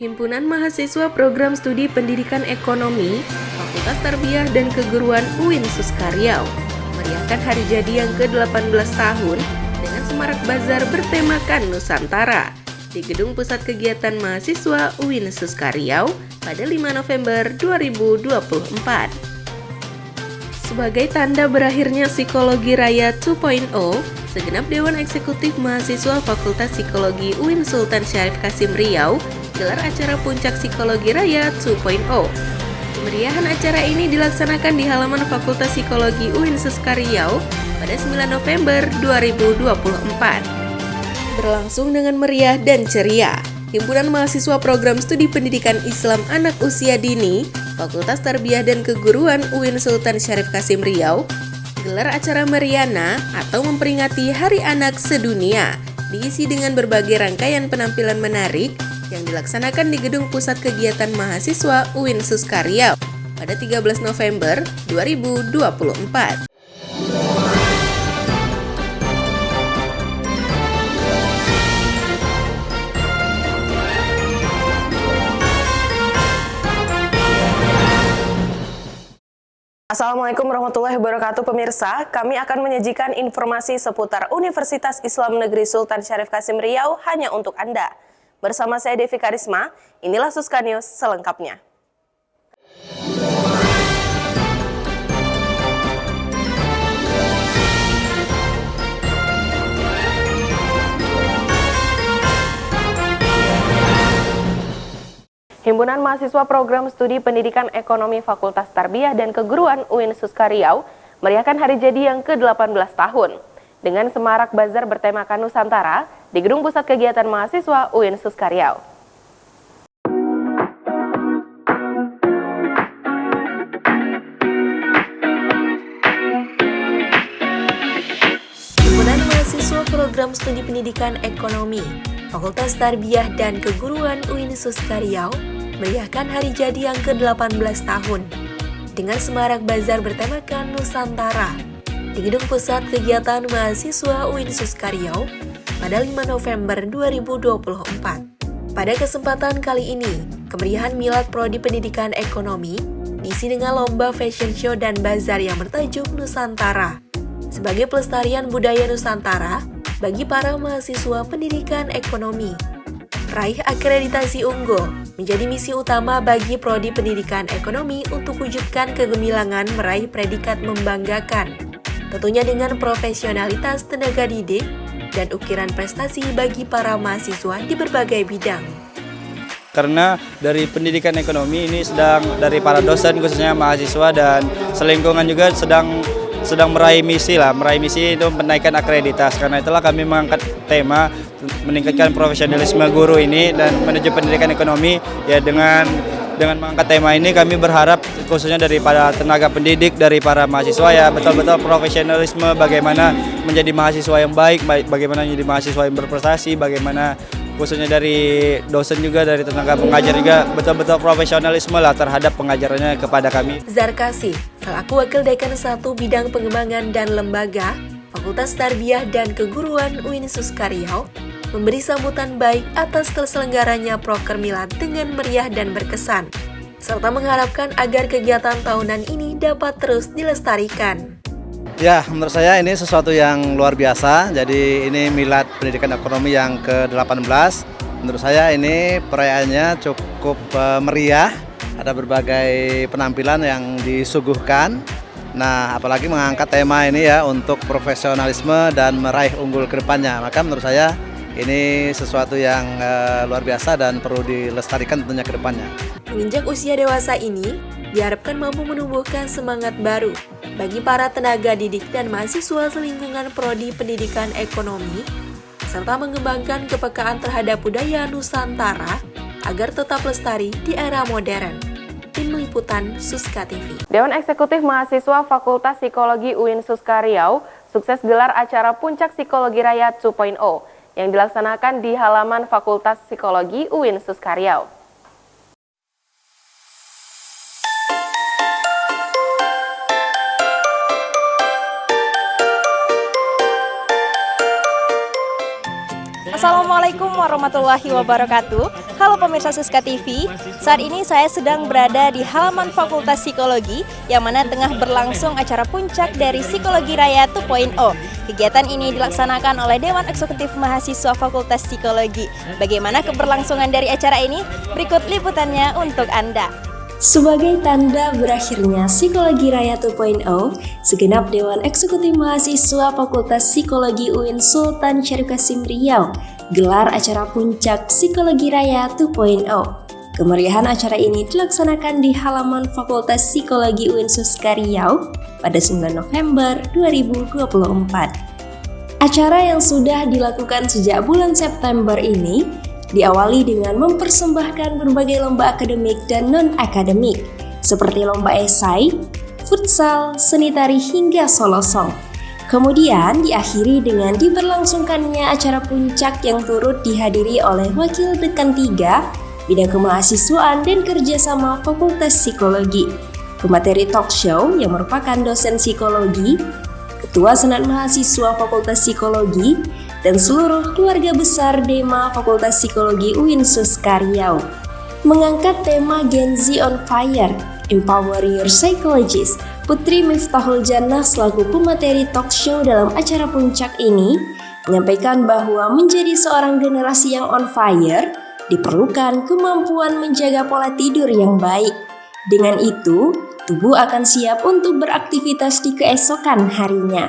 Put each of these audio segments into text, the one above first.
Himpunan Mahasiswa Program Studi Pendidikan Ekonomi, Fakultas Tarbiyah dan Keguruan UIN Suskaryau meriahkan hari jadi yang ke-18 tahun dengan semarak bazar bertemakan Nusantara di Gedung Pusat Kegiatan Mahasiswa UIN Suskaryau pada 5 November 2024. Sebagai tanda berakhirnya Psikologi Raya 2.0, segenap Dewan Eksekutif Mahasiswa Fakultas Psikologi UIN Sultan Syarif Kasim Riau gelar acara Puncak Psikologi Raya 2.0. Kemeriahan acara ini dilaksanakan di halaman Fakultas Psikologi UIN Suskaryau pada 9 November 2024. Berlangsung dengan meriah dan ceria, Himpunan Mahasiswa Program Studi Pendidikan Islam Anak Usia Dini, Fakultas Tarbiyah dan Keguruan UIN Sultan Syarif Kasim Riau gelar acara Meriana atau memperingati Hari Anak Sedunia, diisi dengan berbagai rangkaian penampilan menarik yang dilaksanakan di Gedung Pusat Kegiatan Mahasiswa UIN Suskaryau pada 13 November 2024. Assalamualaikum warahmatullahi wabarakatuh pemirsa, kami akan menyajikan informasi seputar Universitas Islam Negeri Sultan Syarif Kasim Riau hanya untuk Anda. Bersama saya Devi Karisma, inilah Suska News selengkapnya. Himpunan Mahasiswa Program Studi Pendidikan Ekonomi Fakultas Tarbiyah dan Keguruan UIN Suskaryau meriahkan hari jadi yang ke-18 tahun dengan semarak bazar bertemakan Nusantara di Gedung Pusat Kegiatan Mahasiswa UIN Suskaryau. Himpunan Mahasiswa Program Studi Pendidikan Ekonomi Fakultas Tarbiyah dan Keguruan UIN Suskaryau meriahkan hari jadi yang ke-18 tahun dengan semarak bazar bertemakan Nusantara di Gedung Pusat Kegiatan Mahasiswa UIN Suskaryau pada 5 November 2024. Pada kesempatan kali ini, kemeriahan milad Prodi Pendidikan Ekonomi diisi dengan lomba fashion show dan bazar yang bertajuk Nusantara sebagai pelestarian budaya Nusantara bagi para mahasiswa pendidikan ekonomi. Raih akreditasi unggul menjadi misi utama bagi Prodi Pendidikan Ekonomi untuk wujudkan kegemilangan meraih predikat membanggakan, tentunya dengan profesionalitas tenaga didik dan ukiran prestasi bagi para mahasiswa di berbagai bidang. Karena dari pendidikan ekonomi ini dari para dosen khususnya mahasiswa dan selingkungan juga sedang meraih misi itu menaikkan akreditas. Karena itulah kami mengangkat tema meningkatkan profesionalisme guru ini dan menuju pendidikan ekonomi. Ya dengan mengangkat tema ini kami berharap khususnya dari para tenaga pendidik, dari para mahasiswa ya betul-betul profesionalisme, bagaimana menjadi mahasiswa yang baik, bagaimana menjadi mahasiswa yang berprestasi, bagaimana khususnya dari dosen juga, dari tenaga pengajar juga betul-betul profesionalisme lah terhadap pengajarannya kepada kami. Zarkasi, selaku Wakil Dekan 1 Bidang Pengembangan dan Lembaga, Fakultas Tarbiyah dan Keguruan UIN Suskaryau, memberi sambutan baik atas terselenggaranya Proker Milad dengan meriah dan berkesan, serta mengharapkan agar kegiatan tahunan ini dapat terus dilestarikan. Ya, menurut saya ini sesuatu yang luar biasa. Jadi ini milad pendidikan ekonomi yang ke-18. Menurut saya ini perayaannya cukup meriah. Ada berbagai penampilan yang disuguhkan. Nah, apalagi mengangkat tema ini ya untuk profesionalisme dan meraih unggul ke depannya. Maka menurut saya ini sesuatu yang luar biasa dan perlu dilestarikan tentunya ke depannya. Menginjak usia dewasa ini, diharapkan mampu menumbuhkan semangat baru bagi para tenaga didik dan mahasiswa selingkungan Prodi Pendidikan Ekonomi, serta mengembangkan kepekaan terhadap budaya Nusantara agar tetap lestari di era modern. Tim Liputan Suska TV. Dewan Eksekutif Mahasiswa Fakultas Psikologi UIN Suskaryau sukses gelar acara Puncak Psikologi Raya 2.0 yang dilaksanakan di halaman Fakultas Psikologi UIN Suskaryau. Assalamualaikum warahmatullahi wabarakatuh. Halo pemirsa Siska TV, saat ini saya sedang berada di halaman Fakultas Psikologi yang mana tengah berlangsung acara puncak dari Psikologi Raya 2.0. Kegiatan ini dilaksanakan oleh Dewan Eksekutif Mahasiswa Fakultas Psikologi. Bagaimana keberlangsungan dari acara ini? Berikut liputannya untuk Anda. Sebagai tanda berakhirnya Psikologi Raya 2.0, segenap Dewan Eksekutif Mahasiswa Fakultas Psikologi UIN Sultan Syarif Qasim Riau gelar acara puncak Psikologi Raya 2.0. Kemeriahan acara ini dilaksanakan di halaman Fakultas Psikologi UIN Suska Riau pada 9 November 2024. Acara yang sudah dilakukan sejak bulan September ini diawali dengan mempersembahkan berbagai lomba akademik dan non-akademik, seperti lomba esai, futsal, seni tari hingga solo song. Kemudian diakhiri dengan diberlangsungkannya acara puncak yang turut dihadiri oleh Wakil Dekan 3, Bidang Kemahasiswaan dan Kerjasama Fakultas Psikologi, pemateri talk show yang merupakan dosen psikologi, Ketua Senat Mahasiswa Fakultas Psikologi, dan seluruh keluarga besar DEMA Fakultas Psikologi UIN Suska Riau. Mengangkat tema Gen Z on Fire, Empower Your Psychologist, Putri Miftahul Jannah selaku pemateri talk show dalam acara puncak ini menyampaikan bahwa menjadi seorang generasi yang on fire diperlukan kemampuan menjaga pola tidur yang baik. Dengan itu, tubuh akan siap untuk beraktivitas di keesokan harinya.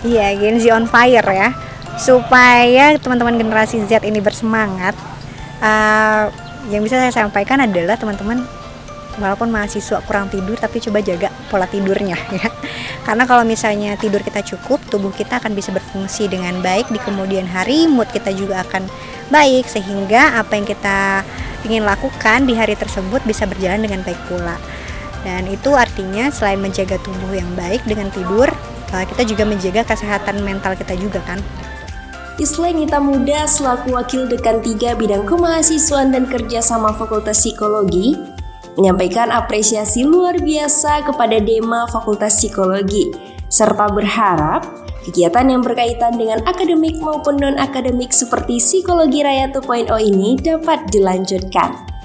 Iya, Gen Z on Fire ya. Supaya teman-teman generasi Z ini bersemangat, yang bisa saya sampaikan adalah teman-teman, walaupun mahasiswa kurang tidur tapi coba jaga pola tidurnya ya. Karena kalau misalnya tidur kita cukup, tubuh kita akan bisa berfungsi dengan baik di kemudian hari, mood kita juga akan baik, sehingga apa yang kita ingin lakukan di hari tersebut bisa berjalan dengan baik pula. Dan itu artinya selain menjaga tubuh yang baik dengan tidur, kita juga menjaga kesehatan mental kita juga kan. Isla Nita Muda selaku Wakil Dekan 3 Bidang Kemahasiswaan dan Kerjasama Fakultas Psikologi menyampaikan apresiasi luar biasa kepada DEMA Fakultas Psikologi serta berharap kegiatan yang berkaitan dengan akademik maupun non-akademik seperti Psikologi Raya 2.0 ini dapat dilanjutkan.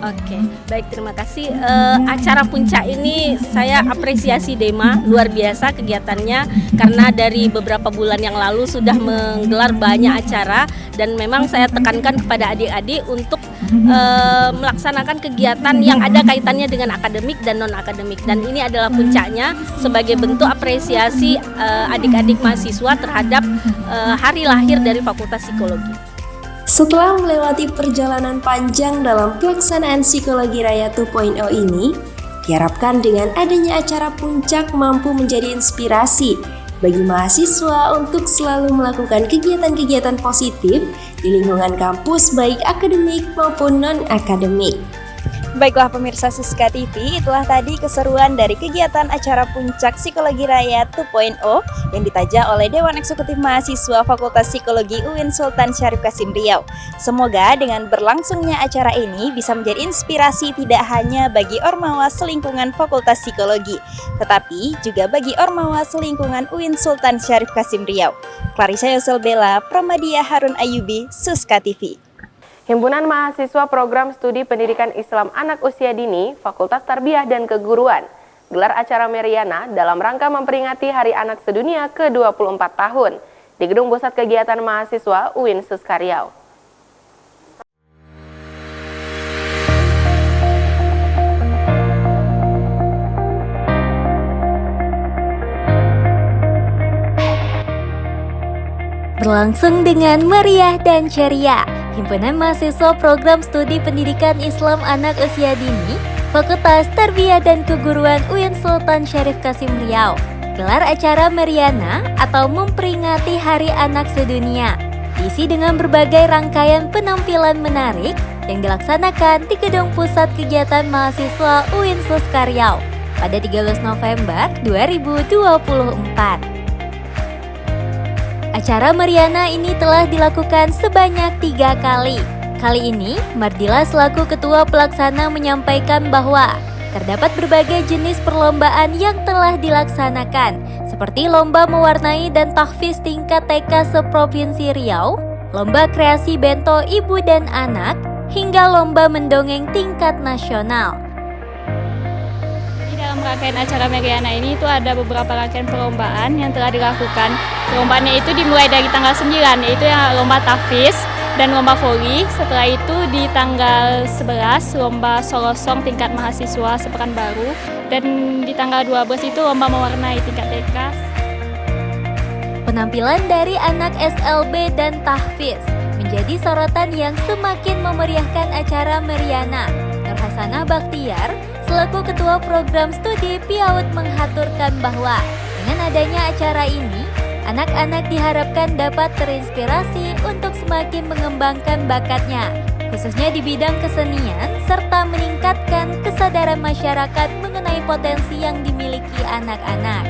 Oke, baik, terima kasih. Acara puncak ini saya apresiasi DEMA, luar biasa kegiatannya karena dari beberapa bulan yang lalu sudah menggelar banyak acara dan memang saya tekankan kepada adik-adik untuk melaksanakan kegiatan yang ada kaitannya dengan akademik dan non-akademik, dan ini adalah puncaknya sebagai bentuk apresiasi adik-adik mahasiswa terhadap hari lahir dari Fakultas Psikologi. Setelah melewati perjalanan panjang dalam pelaksanaan Psikologi Raya 2.0 ini, diharapkan dengan adanya acara puncak mampu menjadi inspirasi bagi mahasiswa untuk selalu melakukan kegiatan-kegiatan positif di lingkungan kampus baik akademik maupun non-akademik. Baiklah pemirsa Siska TV, itulah tadi keseruan dari kegiatan acara puncak Psikologi Raya 2.0 yang ditajak oleh Dewan Eksekutif Mahasiswa Fakultas Psikologi UIN Sultan Syarif Qasim Riau. Semoga dengan berlangsungnya acara ini bisa menjadi inspirasi tidak hanya bagi ormawa selingkungan Fakultas Psikologi, tetapi juga bagi ormawa selingkungan UIN Sultan Syarif Qasim Riau. Clarissa Yoselbella, Pramadia Harun Ayubi, Siska TV. Himpunan Mahasiswa Program Studi Pendidikan Islam Anak Usia Dini, Fakultas Tarbiyah dan Keguruan, gelar acara Meriana dalam rangka memperingati Hari Anak Sedunia ke-24 tahun di Gedung Pusat Kegiatan Mahasiswa UIN Suska Riau. Berlangsung dengan meriah dan ceria, Himpunan Mahasiswa Program Studi Pendidikan Islam Anak Usia Dini, Fakultas Tarbiyah dan Keguruan UIN Sultan Syarif Qasim Riau, gelar acara Meriana atau memperingati Hari Anak Sedunia, diisi dengan berbagai rangkaian penampilan menarik yang dilaksanakan di Gedung Pusat Kegiatan Mahasiswa UIN Suska Riau pada 13 November 2024. Acara Meriana ini telah dilakukan sebanyak 3 kali. Kali ini, Mardila selaku Ketua Pelaksana menyampaikan bahwa terdapat berbagai jenis perlombaan yang telah dilaksanakan, seperti lomba mewarnai dan tahfiz tingkat TK se-Provinsi Riau, lomba kreasi bento ibu dan anak, hingga lomba mendongeng tingkat nasional. Dalam rangkaian acara Meriana ini itu ada beberapa rangkaian perlombaan yang telah dilakukan. Perlombaannya itu dimulai dari tanggal 9, yaitu yang lomba tahfiz dan lomba voli. Setelah itu di tanggal 11 lomba solo song tingkat mahasiswa sepekanbaru, dan di tanggal 12 itu lomba mewarnai tingkat TK. Penampilan dari anak SLB dan tahfiz menjadi sorotan yang semakin memeriahkan acara Meriana. Nur Hasanah Bakhtiar selaku Ketua Program Studi PIAUD menghaturkan bahwa dengan adanya acara ini, anak-anak diharapkan dapat terinspirasi untuk semakin mengembangkan bakatnya, khususnya di bidang kesenian, serta meningkatkan kesadaran masyarakat mengenai potensi yang dimiliki anak-anak.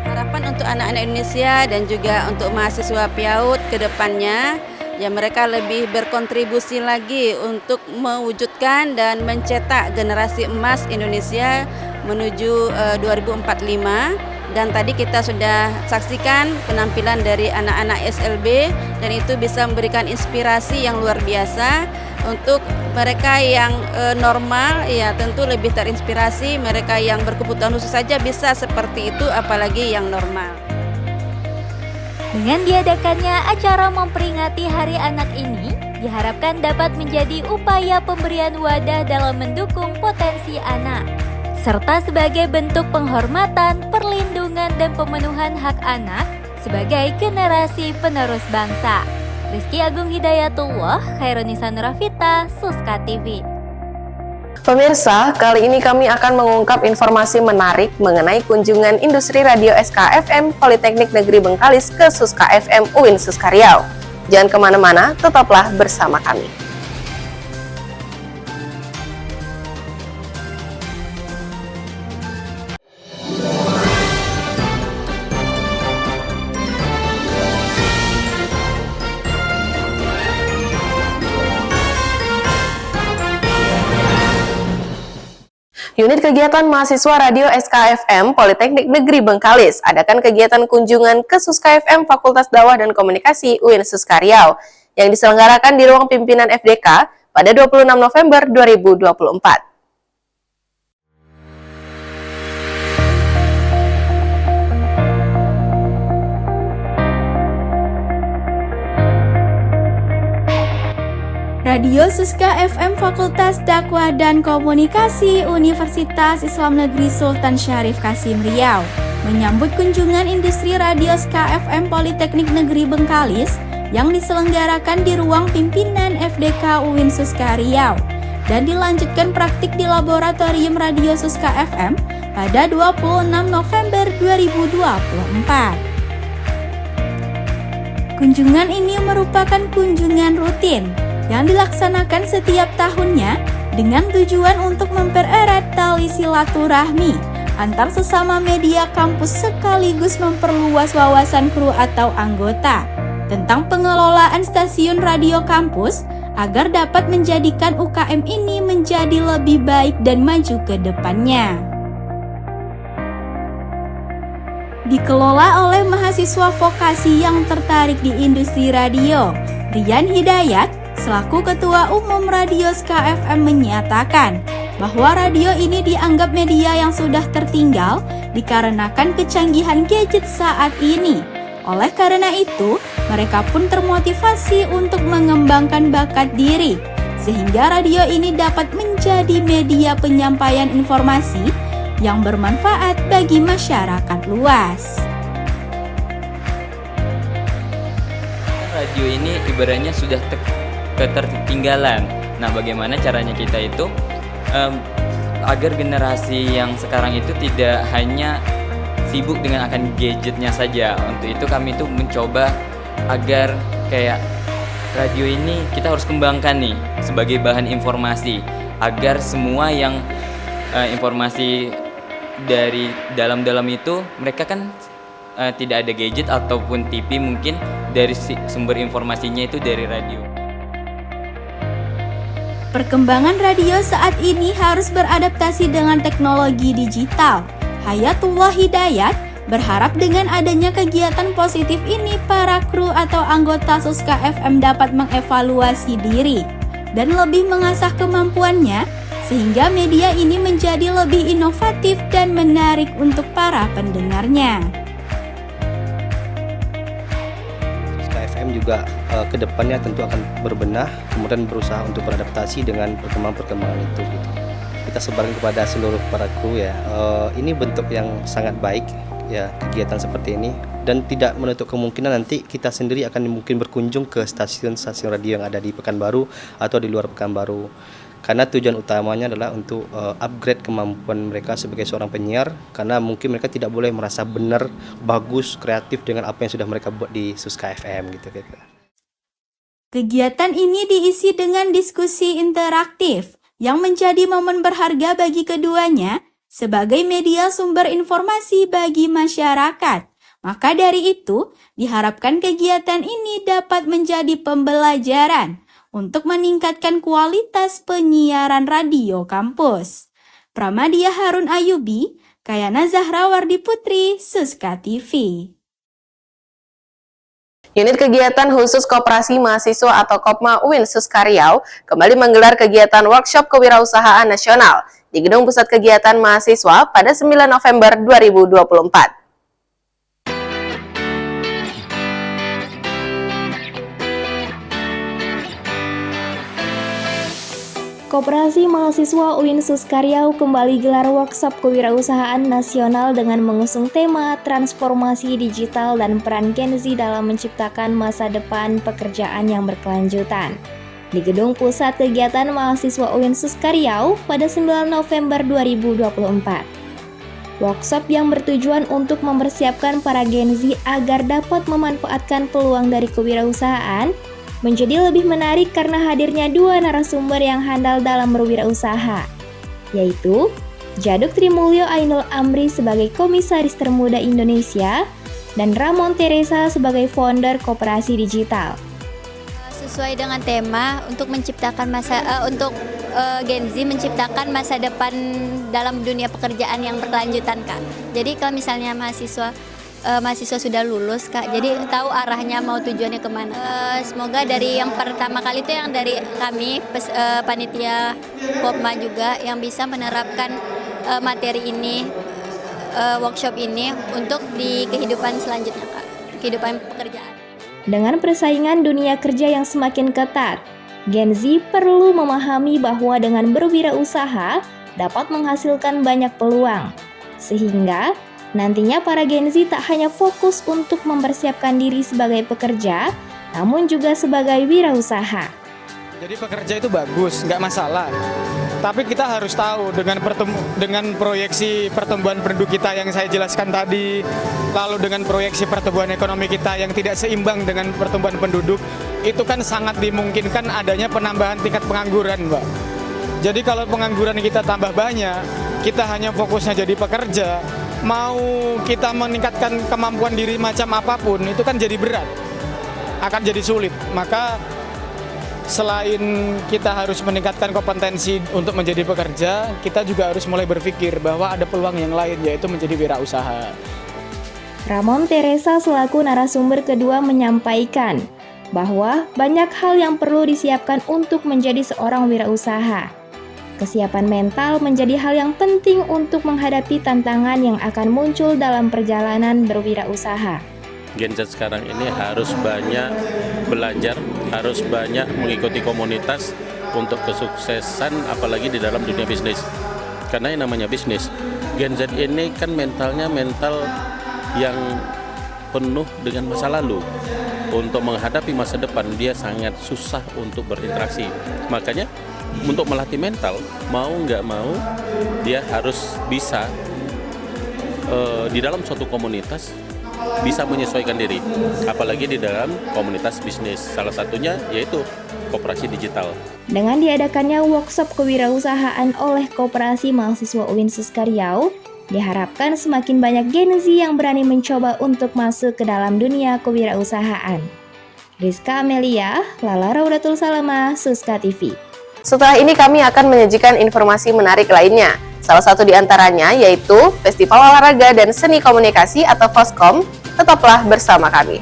Harapan untuk anak-anak Indonesia dan juga untuk mahasiswa PIAUD ke depannya, ya mereka lebih berkontribusi lagi untuk mewujudkan dan mencetak generasi emas Indonesia menuju 2045. Dan tadi kita sudah saksikan penampilan dari anak-anak SLB, dan itu bisa memberikan inspirasi yang luar biasa untuk mereka yang normal, ya tentu lebih terinspirasi. Mereka yang berkebutuhan khusus saja bisa seperti itu, apalagi yang normal. Dengan diadakannya acara memperingati Hari Anak ini, diharapkan dapat menjadi upaya pemberian wadah dalam mendukung potensi anak, serta sebagai bentuk penghormatan, perlindungan, dan pemenuhan hak anak sebagai generasi penerus bangsa. Rizky Agung Hidayatullah, Khairunisa Nurafita, Suska TV. Pemirsa, kali ini kami akan mengungkap informasi menarik mengenai kunjungan industri radio SKFM Politeknik Negeri Bengkalis ke Suska FM UIN Suskaryau. Jangan kemana-mana, tetaplah bersama kami. Unit kegiatan mahasiswa radio SKFM Politeknik Negeri Bengkalis adakan kegiatan kunjungan ke Suska FM Fakultas Dakwah dan Komunikasi UIN Suskaryau yang diselenggarakan di ruang pimpinan FDK pada 26 November 2024. Radio Suska FM Fakultas Dakwah dan Komunikasi Universitas Islam Negeri Sultan Syarif Kasim Riau menyambut kunjungan industri radio SKFM Politeknik Negeri Bengkalis yang diselenggarakan di ruang pimpinan FDK UIN Suskaryau dan dilanjutkan praktik di Laboratorium Radio Suska FM pada 26 November 2024. Kunjungan ini merupakan kunjungan rutin yang dilaksanakan setiap tahunnya dengan tujuan untuk mempererat tali silaturahmi antar sesama media kampus sekaligus memperluas wawasan kru atau anggota tentang pengelolaan stasiun radio kampus agar dapat menjadikan UKM ini menjadi lebih baik dan maju ke depannya. Dikelola oleh mahasiswa vokasi yang tertarik di industri radio, Rian Hidayat selaku Ketua Umum Radio SKFM menyatakan bahwa radio ini dianggap media yang sudah tertinggal dikarenakan kecanggihan gadget saat ini. Oleh karena itu, mereka pun termotivasi untuk mengembangkan bakat diri, sehingga radio ini dapat menjadi media penyampaian informasi yang bermanfaat bagi masyarakat luas. Radio ini ibaratnya sudah ketertinggalan. Nah, bagaimana caranya kita itu agar generasi yang sekarang itu tidak hanya sibuk dengan akan gadgetnya saja. Untuk itu kami itu mencoba agar kayak radio ini kita harus kembangkan nih sebagai bahan informasi agar semua yang informasi dari dalam-dalam itu mereka kan tidak ada gadget ataupun TV, mungkin dari sumber informasinya itu dari radio. Perkembangan radio saat ini harus beradaptasi dengan teknologi digital. Hayatullah Hidayat berharap dengan adanya kegiatan positif ini para kru atau anggota Suska FM dapat mengevaluasi diri dan lebih mengasah kemampuannya sehingga media ini menjadi lebih inovatif dan menarik untuk para pendengarnya. KFM juga kedepannya tentu akan berbenah, kemudian berusaha untuk beradaptasi dengan perkembangan itu. Gitu. Kita sebarkan kepada seluruh para kru ya. Ini bentuk yang sangat baik ya kegiatan seperti ini dan tidak menutup kemungkinan nanti kita sendiri akan mungkin berkunjung ke stasiun-stasiun radio yang ada di Pekanbaru atau di luar Pekanbaru. Karena tujuan utamanya adalah untuk upgrade kemampuan mereka sebagai seorang penyiar, karena mungkin mereka tidak boleh merasa benar, bagus, kreatif dengan apa yang sudah mereka buat di Suska FM gitu. Kegiatan ini diisi dengan diskusi interaktif yang menjadi momen berharga bagi keduanya sebagai media sumber informasi bagi masyarakat. Maka dari itu, diharapkan kegiatan ini dapat menjadi pembelajaran untuk meningkatkan kualitas penyiaran radio kampus. Pramadya Harun Ayubi, Kayana Zahra Wardi Putri, Suska TV. Unit Kegiatan Khusus Koperasi Mahasiswa atau Kopma UIN Suska Riau kembali menggelar kegiatan workshop kewirausahaan nasional di Gedung Pusat Kegiatan Mahasiswa pada 9 November 2024. Koperasi Mahasiswa UIN Suska Riau kembali gelar workshop kewirausahaan nasional dengan mengusung tema transformasi digital dan peran Gen Z dalam menciptakan masa depan pekerjaan yang berkelanjutan. Di Gedung Pusat Kegiatan Mahasiswa UIN Suska Riau pada 9 November 2024. Workshop yang bertujuan untuk mempersiapkan para Gen Z agar dapat memanfaatkan peluang dari kewirausahaan menjadi lebih menarik karena hadirnya dua narasumber yang handal dalam berwirausaha, yaitu Jaduk Trimulyo Ainul Amri sebagai Komisaris Termuda Indonesia dan Ramon Teresa sebagai founder Koperasi Digital. Sesuai dengan tema untuk menciptakan Gen Z menciptakan masa depan dalam dunia pekerjaan yang berkelanjutan, Kak. Jadi kalau misalnya mahasiswa sudah lulus, Kak, jadi tahu arahnya mau tujuannya kemana. Semoga dari yang pertama kali itu yang dari kami panitia Kopma juga yang bisa menerapkan materi ini, workshop ini untuk di kehidupan selanjutnya, Kak, kehidupan pekerjaan. Dengan persaingan dunia kerja yang semakin ketat, Gen Z perlu memahami bahwa dengan berwirausaha dapat menghasilkan banyak peluang, sehingga nantinya para Gen Z tak hanya fokus untuk mempersiapkan diri sebagai pekerja, namun juga sebagai wirausaha. Jadi pekerja itu bagus, nggak masalah. Tapi kita harus tahu dengan proyeksi pertumbuhan penduduk kita yang saya jelaskan tadi, lalu dengan proyeksi pertumbuhan ekonomi kita yang tidak seimbang dengan pertumbuhan penduduk, itu kan sangat dimungkinkan adanya penambahan tingkat pengangguran, Mbak. Jadi kalau pengangguran kita tambah banyak, kita hanya fokusnya jadi pekerja, mau kita meningkatkan kemampuan diri macam apapun, itu kan jadi berat, akan jadi sulit. Maka selain kita harus meningkatkan kompetensi untuk menjadi pekerja, kita juga harus mulai berpikir bahwa ada peluang yang lain, yaitu menjadi wirausaha. Ramon Teresa selaku narasumber kedua menyampaikan bahwa banyak hal yang perlu disiapkan untuk menjadi seorang wirausaha. Kesiapan mental menjadi hal yang penting untuk menghadapi tantangan yang akan muncul dalam perjalanan berwirausaha. Gen Z sekarang ini harus banyak belajar, harus banyak mengikuti komunitas untuk kesuksesan, apalagi di dalam dunia bisnis. Karena yang namanya bisnis, Gen Z ini kan mentalnya mental yang penuh dengan masa lalu. Untuk menghadapi masa depan, dia sangat susah untuk berinteraksi. Makanya untuk melatih mental, mau nggak mau, dia harus bisa di dalam suatu komunitas bisa menyesuaikan diri, apalagi di dalam komunitas bisnis. Salah satunya yaitu Koperasi Digital. Dengan diadakannya workshop kewirausahaan oleh Koperasi Mahasiswa UIN Suska Riau, diharapkan semakin banyak Gen Z yang berani mencoba untuk masuk ke dalam dunia kewirausahaan. Rizka Amelia, Lala Raudatul Salama, Suska TV. Setelah ini kami akan menyajikan informasi menarik lainnya. Salah satu di antaranya yaitu Festival Olahraga dan Seni Komunikasi atau FOSKOM. Tetaplah bersama kami.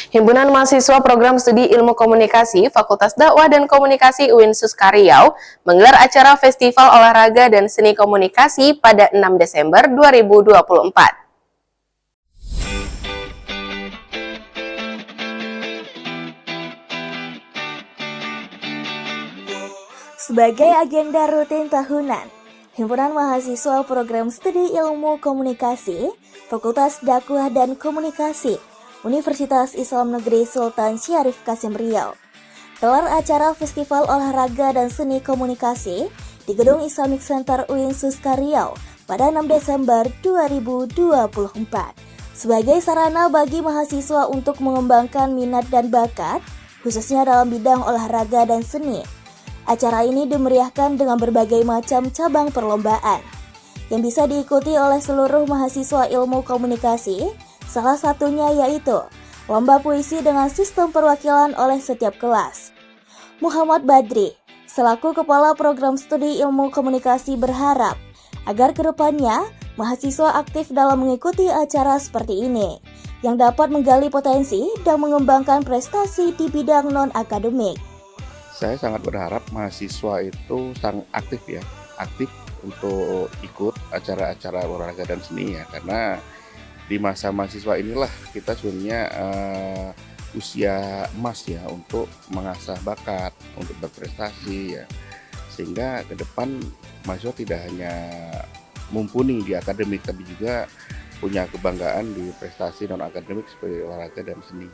Himpunan Mahasiswa Program Studi Ilmu Komunikasi Fakultas Dakwah dan Komunikasi UIN Suska Riau menggelar acara Festival Olahraga dan Seni Komunikasi pada 6 Desember 2024. Sebagai agenda rutin tahunan, Himpunan Mahasiswa Program Studi Ilmu Komunikasi Fakultas Dakwah dan Komunikasi Universitas Islam Negeri Sultan Syarif Kasim Riau gelar acara Festival Olahraga dan Seni Komunikasi di Gedung Islamic Center UIN Suska Riau pada 6 Desember 2024 sebagai sarana bagi mahasiswa untuk mengembangkan minat dan bakat khususnya dalam bidang olahraga dan seni. Acara ini dimeriahkan dengan berbagai macam cabang perlombaan yang bisa diikuti oleh seluruh mahasiswa ilmu komunikasi. Salah satunya yaitu lomba puisi dengan sistem perwakilan oleh setiap kelas. Muhammad Badri, selaku Kepala Program Studi Ilmu Komunikasi berharap agar kedepannya mahasiswa aktif dalam mengikuti acara seperti ini, yang dapat menggali potensi dan mengembangkan prestasi di bidang non-akademik. Saya sangat berharap mahasiswa itu sangat aktif aktif untuk ikut acara-acara olahraga dan seni karena di masa mahasiswa inilah kita sebenarnya usia emas untuk mengasah bakat, untuk berprestasi sehingga ke depan mahasiswa tidak hanya mumpuni di akademik tapi juga punya kebanggaan di prestasi non akademik seperti olahraga dan seni.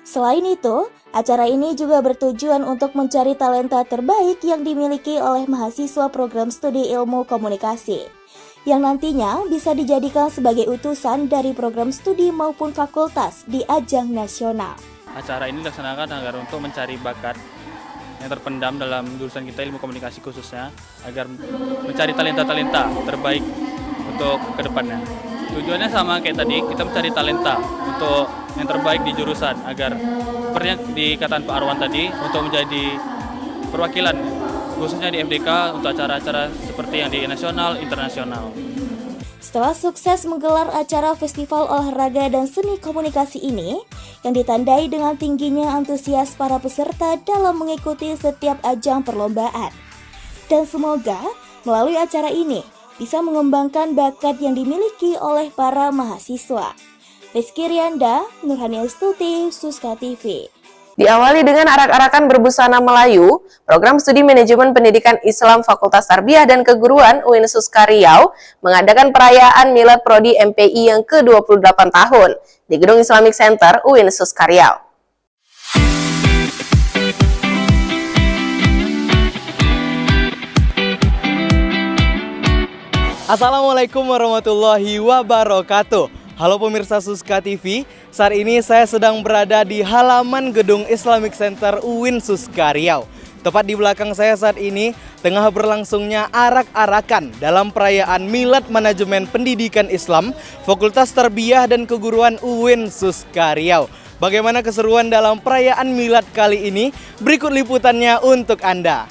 Selain itu, acara ini juga bertujuan untuk mencari talenta terbaik yang dimiliki oleh mahasiswa program studi ilmu komunikasi, yang nantinya bisa dijadikan sebagai utusan dari program studi maupun fakultas di ajang nasional. Acara ini dilaksanakan agar untuk mencari bakat yang terpendam dalam jurusan kita ilmu komunikasi khususnya, agar mencari talenta-talenta terbaik untuk kedepannya. Tujuannya sama kayak tadi, kita mencari talenta untuk yang terbaik di jurusan agar seperti yang dikatakan Pak Arwan tadi, untuk menjadi perwakilan khususnya di FDK untuk acara-acara seperti yang di nasional, internasional. Setelah sukses menggelar acara Festival Olahraga dan Seni Komunikasi ini, yang ditandai dengan tingginya antusias para peserta dalam mengikuti setiap ajang perlombaan. Dan semoga melalui acara ini bisa mengembangkan bakat yang dimiliki oleh para mahasiswa. Rizky Rianda, Nurhani Astuti, Suska TV. Diawali dengan arak-arakan berbusana Melayu, Program Studi Manajemen Pendidikan Islam Fakultas Tarbiyah dan Keguruan UIN Suska Riau mengadakan perayaan Milad Prodi MPI yang ke-28 tahun di Gedung Islamic Center UIN Suska Riau. Assalamualaikum warahmatullahi wabarakatuh. Halo pemirsa Suska TV, saat ini saya sedang berada di halaman Gedung Islamic Center UIN Suska Riau. Tepat di belakang saya saat ini tengah berlangsungnya arak-arakan dalam perayaan Milad Manajemen Pendidikan Islam Fakultas Tarbiyah dan Keguruan UIN Suska Riau. Bagaimana keseruan dalam perayaan Milad kali ini? Berikut liputannya untuk Anda.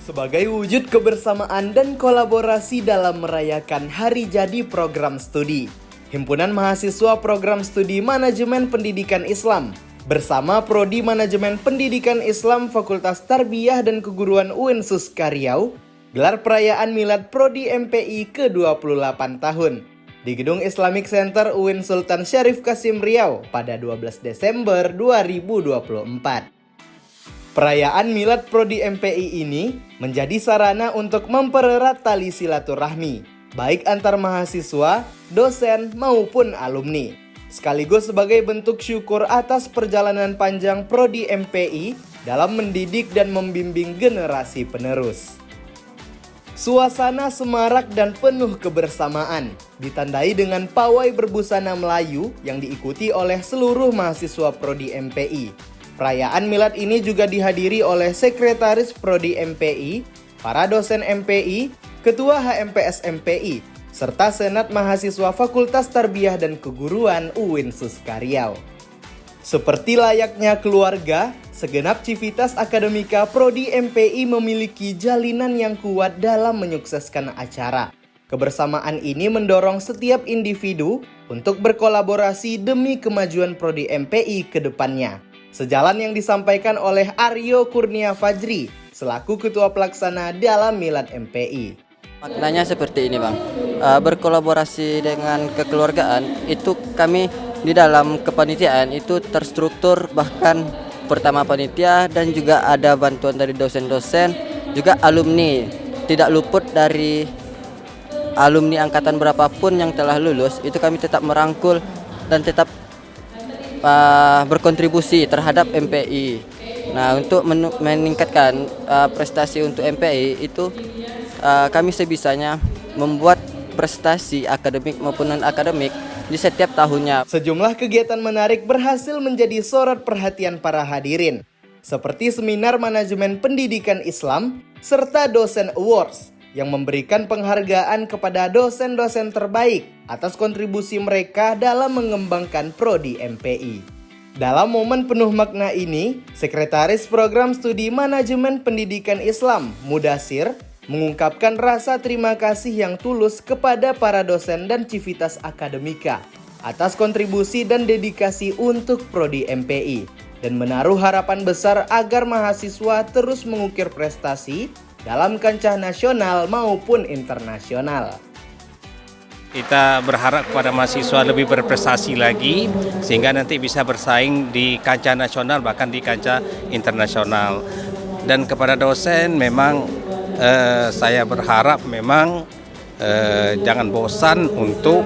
Sebagai wujud kebersamaan dan kolaborasi dalam merayakan hari jadi program studi, Himpunan Mahasiswa Program Studi Manajemen Pendidikan Islam bersama Prodi Manajemen Pendidikan Islam Fakultas Tarbiyah dan Keguruan UIN Suska Riau gelar perayaan Milad Prodi MPI ke-28 tahun di Gedung Islamic Center UIN Sultan Syarif Kasim Riau pada 12 Desember 2024. Perayaan Milad Prodi MPI ini menjadi sarana untuk mempererat tali silaturahmi, baik antar mahasiswa, dosen, maupun alumni. Sekaligus sebagai bentuk syukur atas perjalanan panjang Prodi MPI dalam mendidik dan membimbing generasi penerus. Suasana semarak dan penuh kebersamaan, ditandai dengan pawai berbusana Melayu yang diikuti oleh seluruh mahasiswa Prodi MPI. Perayaan Milad ini juga dihadiri oleh Sekretaris Prodi MPI, para dosen MPI, Ketua HMPS MPI, serta Senat Mahasiswa Fakultas Tarbiyah dan Keguruan UIN Suskaryau. Seperti layaknya keluarga, segenap civitas akademika Prodi MPI memiliki jalinan yang kuat dalam menyukseskan acara. Kebersamaan ini mendorong setiap individu untuk berkolaborasi demi kemajuan Prodi MPI ke depannya. Sejalan yang disampaikan oleh Aryo Kurnia Fajri selaku Ketua Pelaksana dalam Milad MPI. Maknanya seperti ini Bang, berkolaborasi dengan kekeluargaan itu kami di dalam kepanitiaan itu terstruktur, bahkan pertama panitia dan juga ada bantuan dari dosen-dosen, juga alumni. Tidak luput dari alumni angkatan berapapun yang telah lulus, itu kami tetap merangkul dan tetap berkontribusi terhadap MPI. Nah, untuk meningkatkan prestasi untuk MPI itu kami sebisanya membuat prestasi akademik maupun non-akademik di setiap tahunnya. Sejumlah kegiatan menarik berhasil menjadi sorot perhatian para hadirin, seperti seminar manajemen pendidikan Islam serta dosen awards yang memberikan penghargaan kepada dosen-dosen terbaik atas kontribusi mereka dalam mengembangkan Prodi MPI. Dalam momen penuh makna ini, Sekretaris Program Studi Manajemen Pendidikan Islam, Mudasir, mengungkapkan rasa terima kasih yang tulus kepada para dosen dan civitas akademika atas kontribusi dan dedikasi untuk Prodi MPI dan menaruh harapan besar agar mahasiswa terus mengukir prestasi dalam kancah nasional maupun internasional. Kita berharap kepada mahasiswa lebih berprestasi lagi sehingga nanti bisa bersaing di kancah nasional bahkan di kancah internasional. Dan kepada dosen memang saya berharap memang jangan bosan untuk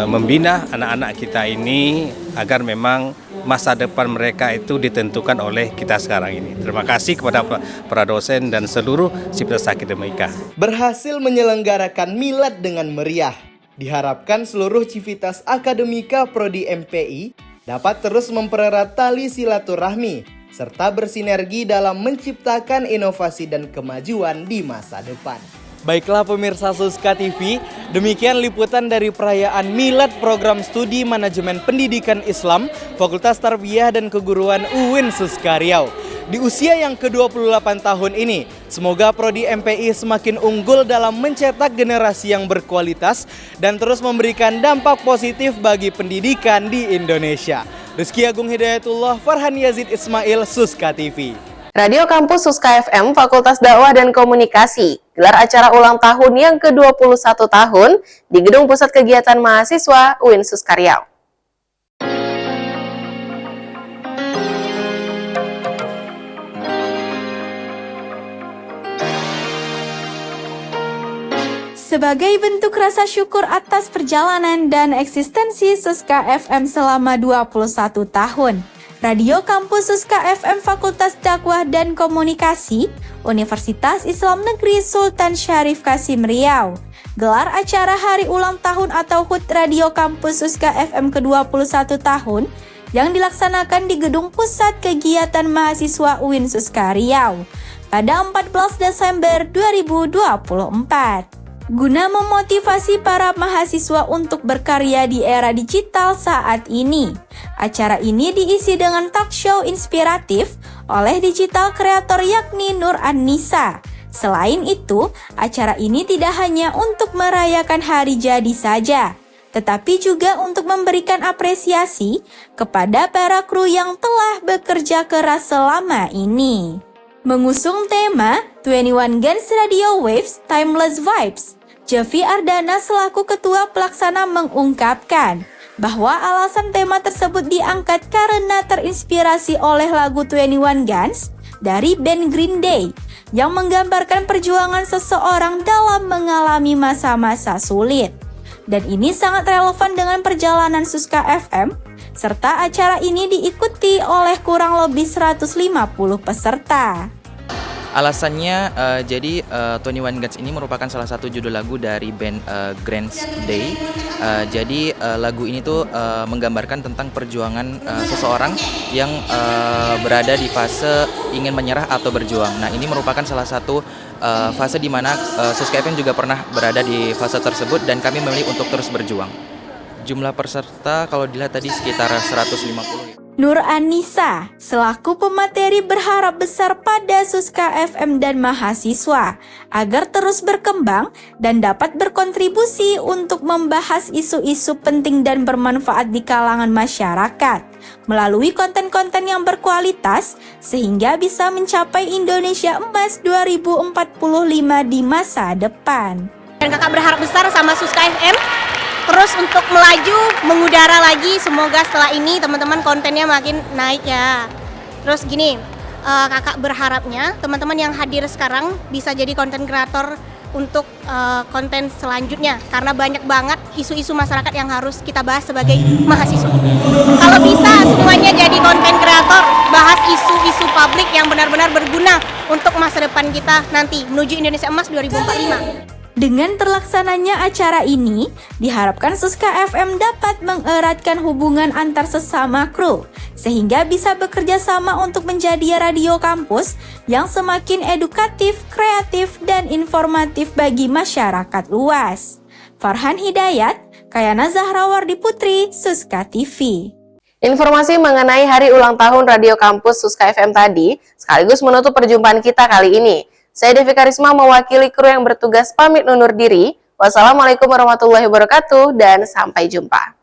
membina anak-anak kita ini agar memang masa depan mereka itu ditentukan oleh kita sekarang ini. Terima kasih kepada para dosen dan seluruh sivitas akademika. Berhasil menyelenggarakan Milad dengan meriah. Diharapkan seluruh civitas akademika Prodi MPI dapat terus mempererat tali silaturahmi serta bersinergi dalam menciptakan inovasi dan kemajuan di masa depan. Baiklah pemirsa Suska TV, demikian liputan dari perayaan Milad Program Studi Manajemen Pendidikan Islam Fakultas Tarbiyah dan Keguruan UIN Suskaryau. Di usia yang ke-28 tahun ini, semoga Prodi MPI semakin unggul dalam mencetak generasi yang berkualitas dan terus memberikan dampak positif bagi pendidikan di Indonesia. Rizky Agung Hidayatullah, Farhan Yazid Ismail, Suska TV. Radio Kampus Suska FM Fakultas Dakwah dan Komunikasi gelar acara ulang tahun yang ke-21 tahun di Gedung Pusat Kegiatan Mahasiswa UIN Suskaryau. Sebagai bentuk rasa syukur atas perjalanan dan eksistensi Suska FM selama 21 tahun, Radio Kampus Suska FM Fakultas Dakwah dan Komunikasi Universitas Islam Negeri Sultan Syarif Kasim Riau gelar acara hari ulang tahun atau HUT Radio Kampus Suska FM ke-21 tahun yang dilaksanakan di Gedung Pusat Kegiatan Mahasiswa UIN Suskaryau pada 14 Desember 2024. Guna memotivasi para mahasiswa untuk berkarya di era digital saat ini, acara ini diisi dengan talk show inspiratif oleh digital kreator yakni Nur An-Nisa. Selain itu, acara ini tidak hanya untuk merayakan hari jadi saja, tetapi juga untuk memberikan apresiasi kepada para kru yang telah bekerja keras selama ini. Mengusung tema 21 Guns Radio Waves Timeless Vibes, Javi Ardana selaku ketua pelaksana mengungkapkan bahwa alasan tema tersebut diangkat karena terinspirasi oleh lagu 21 Guns dari band Green Day yang menggambarkan perjuangan seseorang dalam mengalami masa-masa sulit. Dan ini sangat relevan dengan perjalanan Suska FM, serta acara ini diikuti oleh kurang lebih 150 peserta. Alasannya jadi 21 Guns ini merupakan salah satu judul lagu dari band Grants Day. Jadi lagu ini tuh menggambarkan tentang perjuangan seseorang yang berada di fase ingin menyerah atau berjuang. Nah, ini merupakan salah satu fase di mana Suska FM juga pernah berada di fase tersebut dan kami memilih untuk terus berjuang. Jumlah peserta kalau dilihat tadi sekitar 150. Nur Anissa, selaku pemateri berharap besar pada Suska FM dan mahasiswa agar terus berkembang dan dapat berkontribusi untuk membahas isu-isu penting dan bermanfaat di kalangan masyarakat melalui konten-konten yang berkualitas sehingga bisa mencapai Indonesia Emas 2045 di masa depan. Dan kakak berharap besar sama Suska FM terus untuk melaju, mengudara lagi. Semoga setelah ini teman-teman kontennya makin naik ya. Terus gini, kakak berharapnya teman-teman yang hadir sekarang bisa jadi konten kreator untuk konten selanjutnya. Karena banyak banget isu-isu masyarakat yang harus kita bahas sebagai mahasiswa. Kalau bisa semuanya jadi konten kreator, bahas isu-isu publik yang benar-benar berguna untuk masa depan kita nanti menuju Indonesia Emas 2045. Dengan terlaksananya acara ini, diharapkan Suska FM dapat mengeratkan hubungan antar sesama kru, sehingga bisa bekerja sama untuk menjadi radio kampus yang semakin edukatif, kreatif, dan informatif bagi masyarakat luas. Farhan Hidayat, Kayana Zahrawardi Putri, Suska TV. Informasi mengenai hari ulang tahun Radio Kampus Suska FM tadi sekaligus menutup perjumpaan kita kali ini. Saya Devi Karisma mewakili kru yang bertugas pamit undur diri. Wassalamualaikum warahmatullahi wabarakatuh dan sampai jumpa.